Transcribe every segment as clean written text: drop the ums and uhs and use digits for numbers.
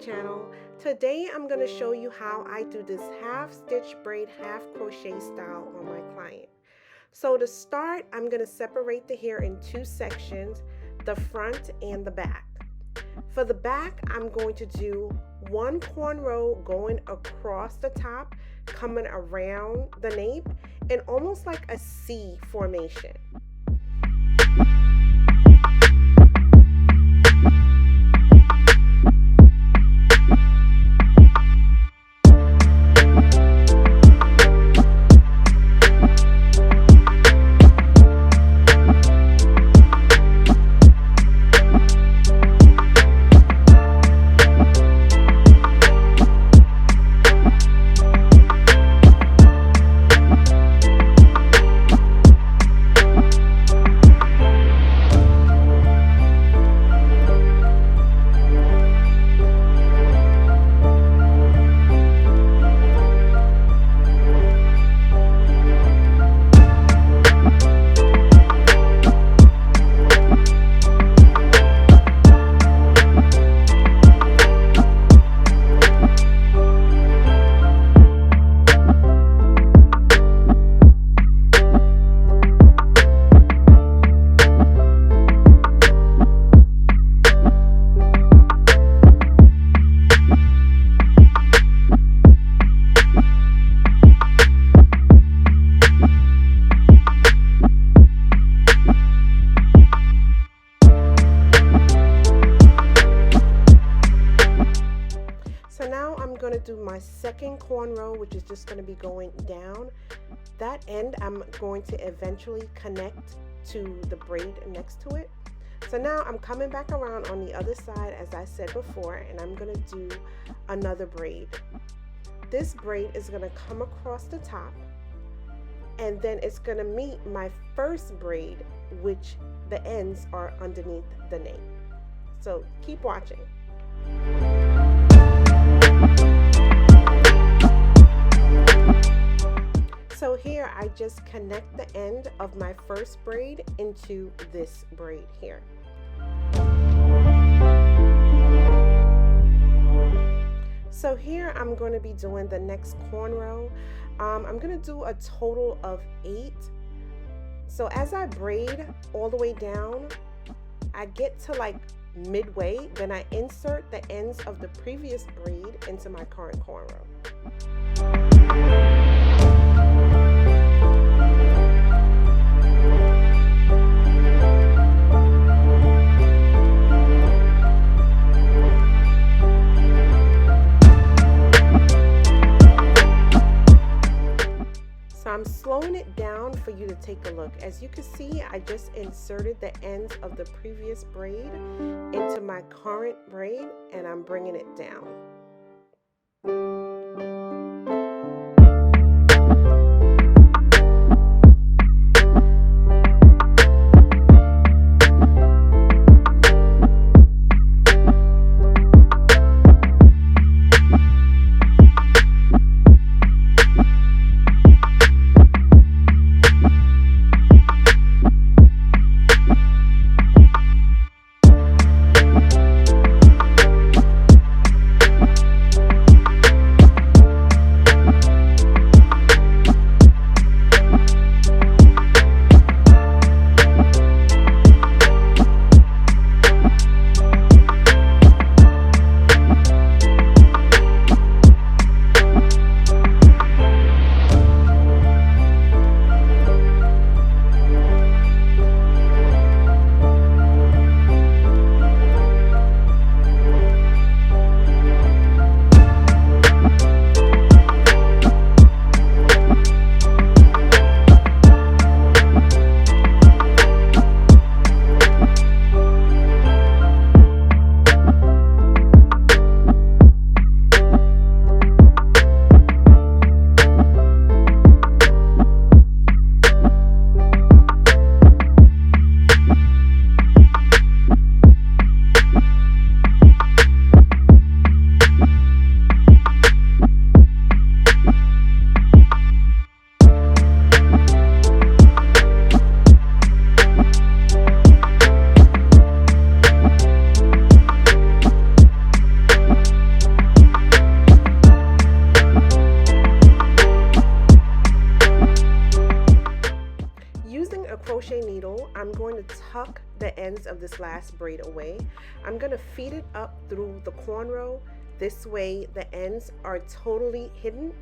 channel. Today I'm going to show you how I do this half stitch braid, half crochet style on my client. So to start, I'm going to separate the hair in two sections, the front and the back. For the back, I'm going to do one cornrow going across the top, coming around the nape, and almost like a C formation. Do my second cornrow, which is just going to be going down. That end I'm going to eventually connect to the braid next to it. So now I'm coming back around on the other side, as I said before, and I'm going to do another braid. This braid is going to come across the top, and then it's going to meet my first braid, which the ends are underneath the nape. So keep watching. So here I just connect the end of my first braid into this braid here. So here I'm going to be doing the next cornrow. I'm going to do a total of 8. So as I braid all the way down, I get to like midway, then I insert the ends of the previous braid into my current cornrow. I'm slowing it down for you to take a look. As you can see, I just inserted the ends of the previous braid into my current braid, and I'm bringing it down. using a crochet needle, I'm going to tuck the ends of this last braid away. I'm going to feed it up through the cornrow. This way the ends are totally hidden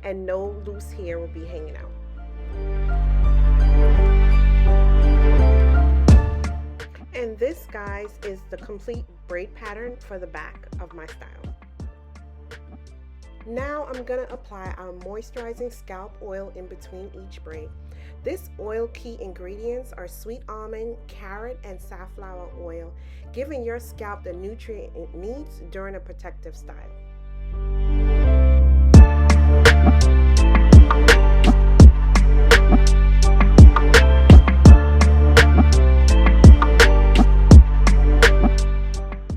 and no loose hair will be hanging out. And this, guys, is the complete braid pattern for the back of my style. Now I'm going to apply our moisturizing scalp oil in between each braid. This oil key ingredients are sweet almond, carrot, and safflower oil, giving your scalp the nutrient it needs during a protective style.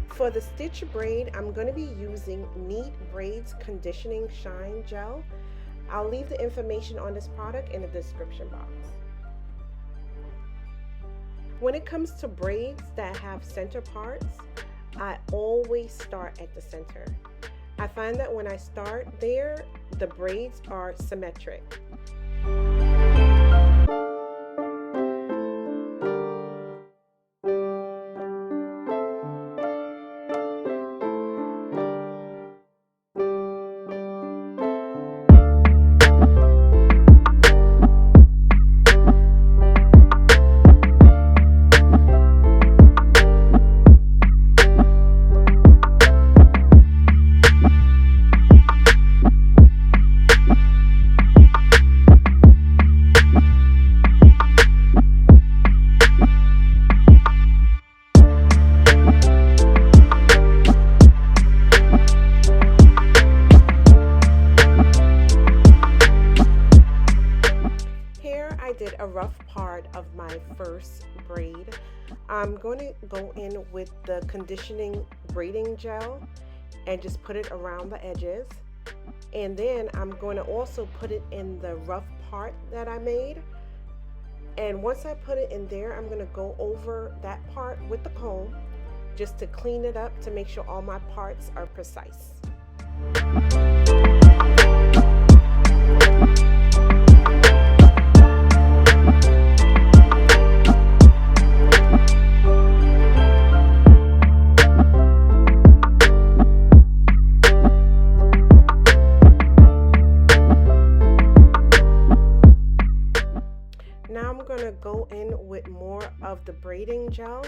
For the stitch braid, I'm going to be using Neat Braids Conditioning Shine Gel. I'll leave the information on this product in the description box. When it comes to braids that have center parts, I always start at the center. I find that when I start there, the braids are symmetric. A rough part of my first braid. I'm going to go in with the conditioning braiding gel and just put it around the edges, and then I'm going to also put it in the rough part that I made. And once I put it in there, I'm going to go over that part with the comb just to clean it up to make sure all my parts are precise. Go in with more of the braiding gel,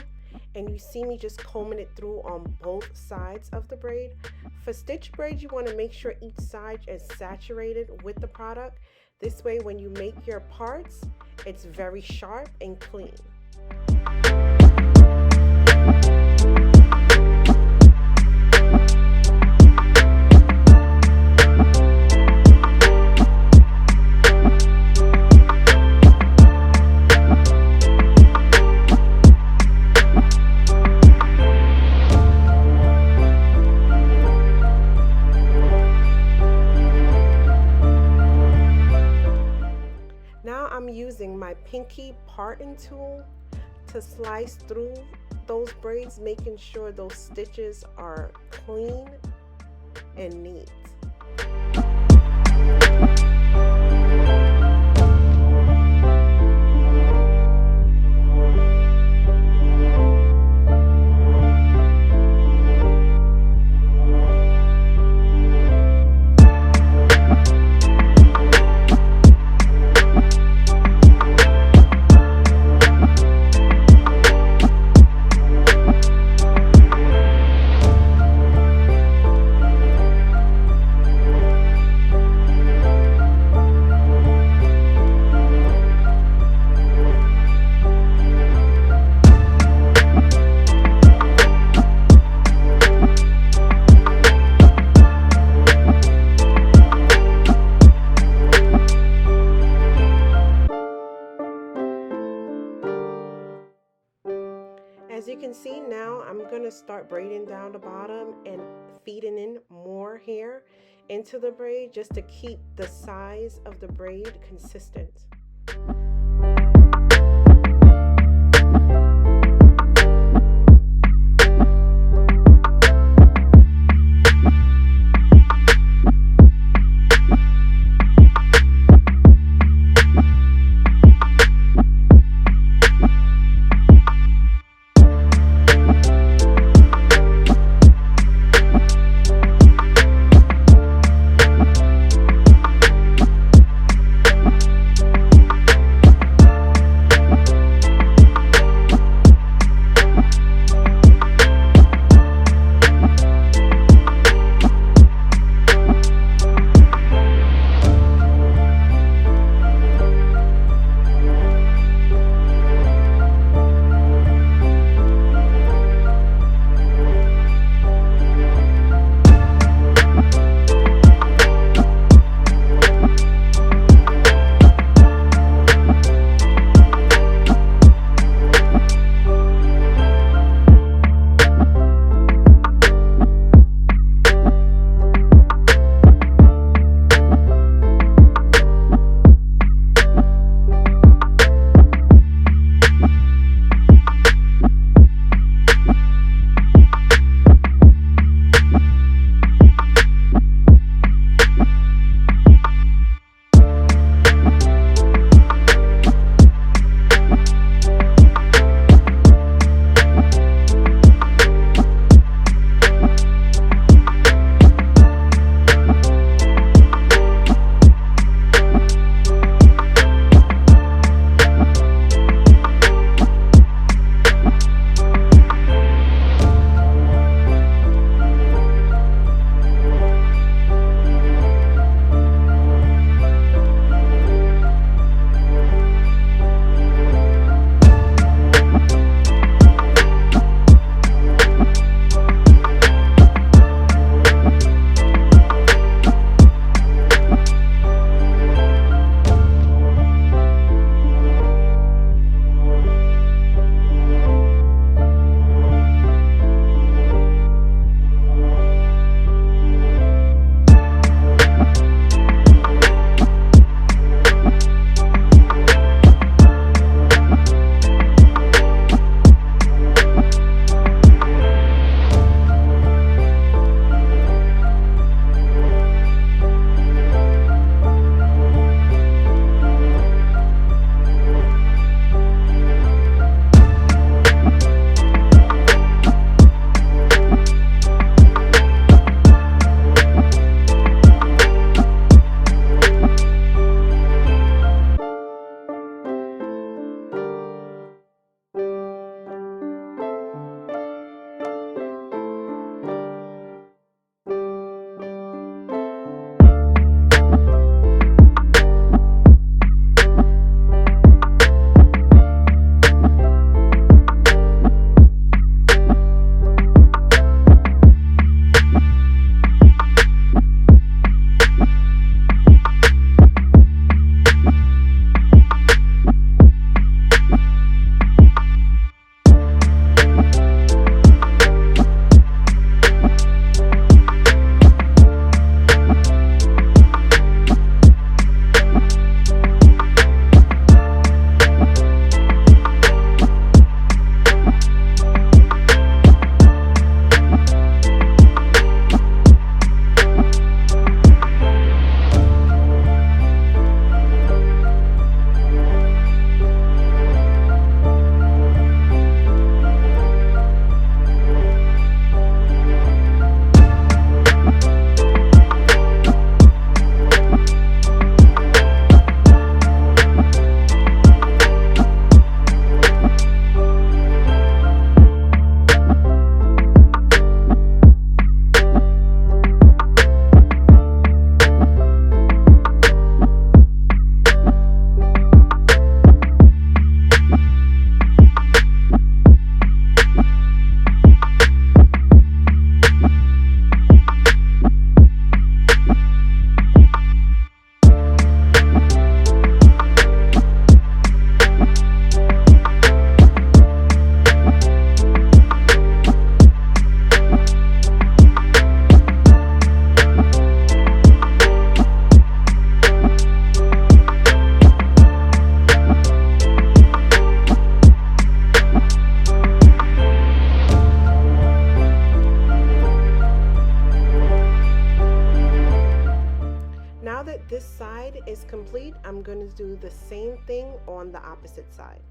and you see me just combing it through on both sides of the braid. For stitch braids, you want to make sure each side is saturated with the product. This way when you make your parts, it's very sharp and clean. Using my pinky parting tool to slice through those braids, making sure those stitches are clean and neat. As you can see now, I'm going to start braiding down the bottom and feeding in more hair into the braid just to keep the size of the braid consistent. complete, I'm going to do the same thing on the opposite side.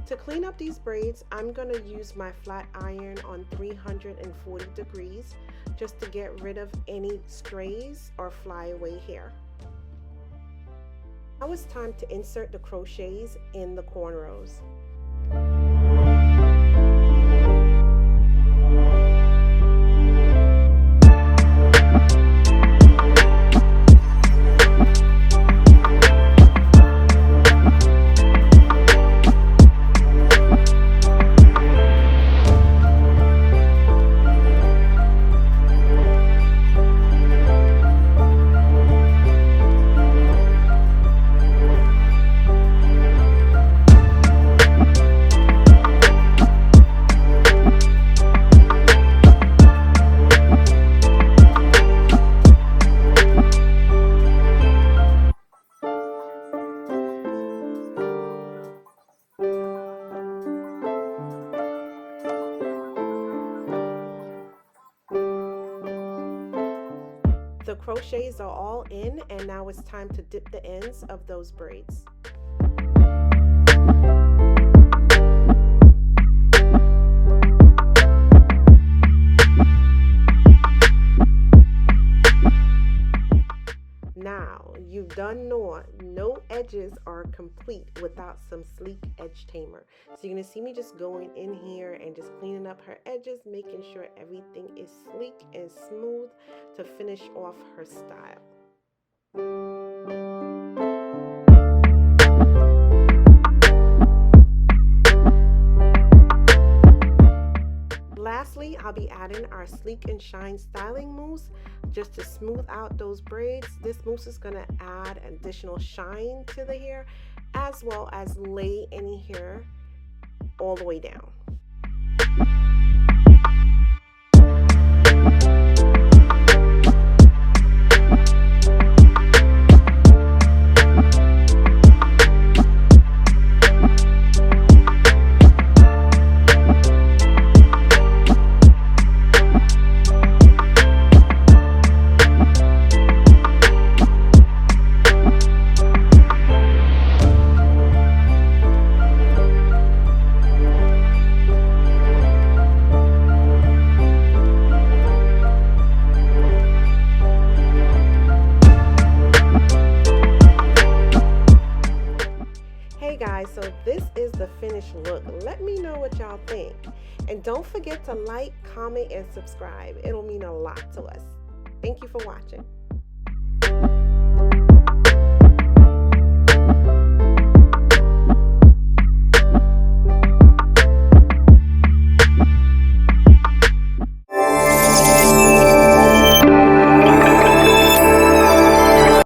To clean up these braids, I'm going to use my flat iron on 340 degrees just to get rid of any strays or flyaway hair. Now it's time to insert the crochets in the cornrows. The crochets are all in, and now it's time to dip the ends of those braids. Now, you done know no edges are complete without some sleek edge tamer. So you're going to see me just going in here and just cleaning up her edges, making sure everything is sleek and smooth to finish off her style. Lastly, I'll be adding our Sleek and Shine styling mousse just to smooth out those braids. This mousse is going to add additional shine to the hair as well as lay any hair all the way down. Guys, so this is the finished look. Let me know what y'all think, and don't forget to like, comment, and subscribe. It'll mean a lot to us. Thank you for watching.